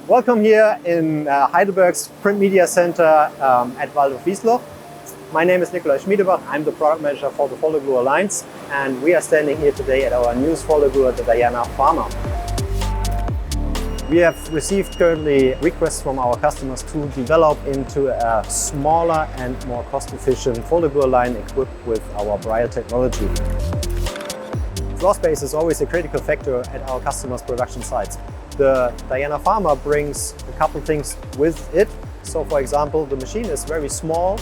Welcome here in Heidelberg's print media center at Waldorf-Wiesloch. My name is Nikolai Schmiedebach. I'm the product manager for the folder glue Alliance, and we are standing here today at our newest folder glue at the Diana Pharma. We have received currently requests from our customers to develop into a smaller and more cost-efficient folder glue line equipped with our Braille technology. Floor space is always a critical factor at our customers' production sites. The Diana Pharma brings a couple things with it. So for example, the machine is very small.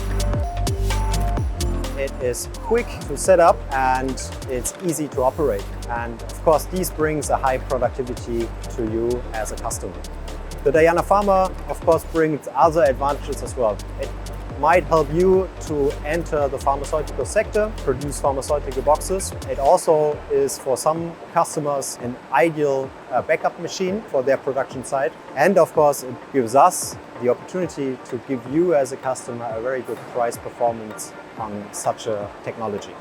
It is quick to set up and it's easy to operate. And of course, this brings a high productivity to you as a customer. The Diana Pharma, of course, brings other advantages as well. It might help you to enter the pharmaceutical sector, produce pharmaceutical boxes. It also is for some customers an ideal backup machine for their production site. And of course, it gives us the opportunity to give you as a customer a very good price performance on such a technology.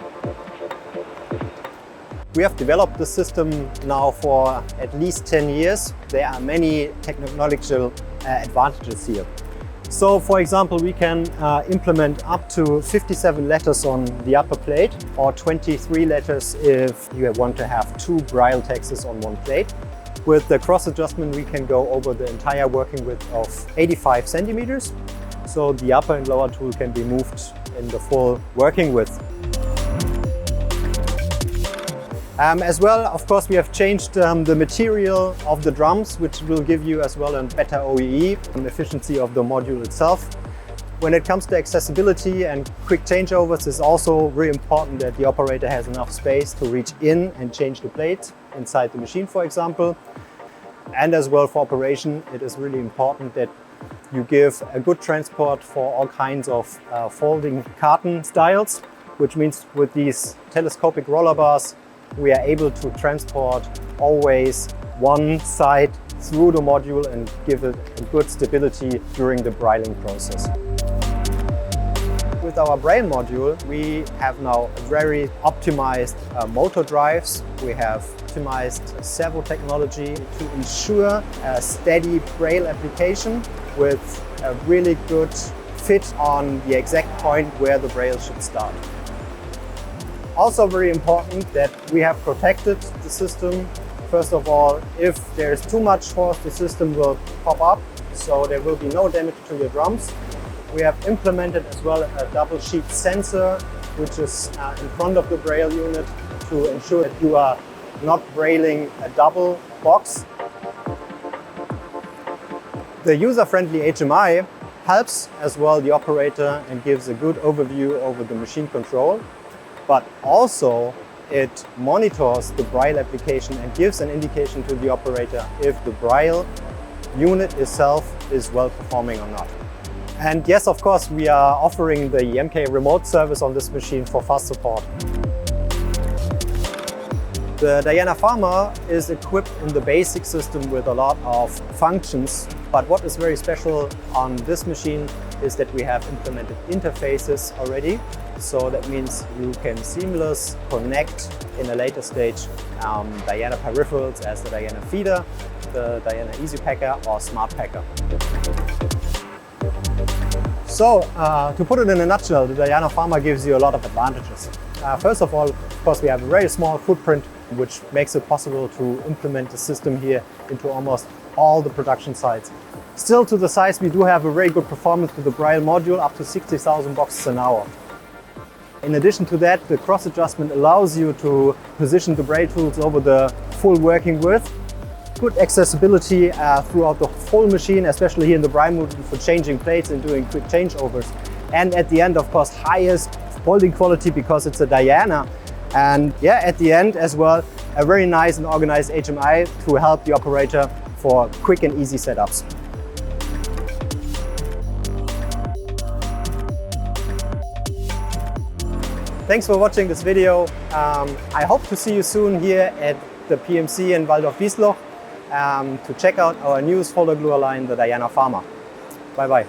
We have developed the system now for at least 10 years. There are many technological advantages here. So for example, we can implement up to 57 letters on the upper plate or 23 letters if you want to have 2 Braille texts on one plate. With the cross adjustment, we can go over the entire working width of 85 centimeters. So the upper and lower tool can be moved in the full working width. As well, of course, we have changed the material of the drums, which will give you as well a better OEE and efficiency of the module itself. When it comes to accessibility and quick changeovers, it's also very important that the operator has enough space to reach in and change the plate inside the machine, for example. And as well for operation, it is really important that you give a good transport for all kinds of folding carton styles, which means with these telescopic roller bars, we are able to transport always one side through the module and give it a good stability during the brilling process. With our Braille module, we have now very optimized motor drives. We have optimized servo technology to ensure a steady Braille application with a really good fit on the exact point where the Braille should start. Also very important that we have protected the system. First of all, if there is too much force, the system will pop up, so there will be no damage to your drums. We have implemented as well a double sheet sensor, which is in front of the Braille unit to ensure that you are not brailing a double box. The user-friendly HMI helps as well the operator and gives a good overview over the machine control. But also it monitors the Braille application and gives an indication to the operator if the Braille unit itself is well performing or not. And yes, of course, we are offering the MK remote service on this machine for fast support. The Diana Pharma is equipped in the basic system with a lot of functions, but what is very special on this machine is that we have implemented interfaces already. So that means you can seamlessly connect in a later stage Diana peripherals as the Diana Feeder, the Diana Easy Packer or Smart Packer. So to put it in a nutshell, the Diana Pharma gives you a lot of advantages. First of all, of course, we have a very small footprint, which makes it possible to implement the system here into almost all the production sites. Still, to the size, we do have a very good performance with the Braille module, up to 60,000 boxes an hour. In addition to that, the cross adjustment allows you to position the Braille tools over the full working width. Good accessibility throughout the full machine, especially here in the Braille module for changing plates and doing quick changeovers. And at the end, of course, highest folding quality because it's a Diana. And yeah, at the end as well, a very nice and organized HMI to help the operator for quick and easy setups. Thanks for watching this video. I hope to see you soon here at the PMC in Waldorf-Wiesloch to check out our newest folder glue line, the Diana Pharma. Bye bye.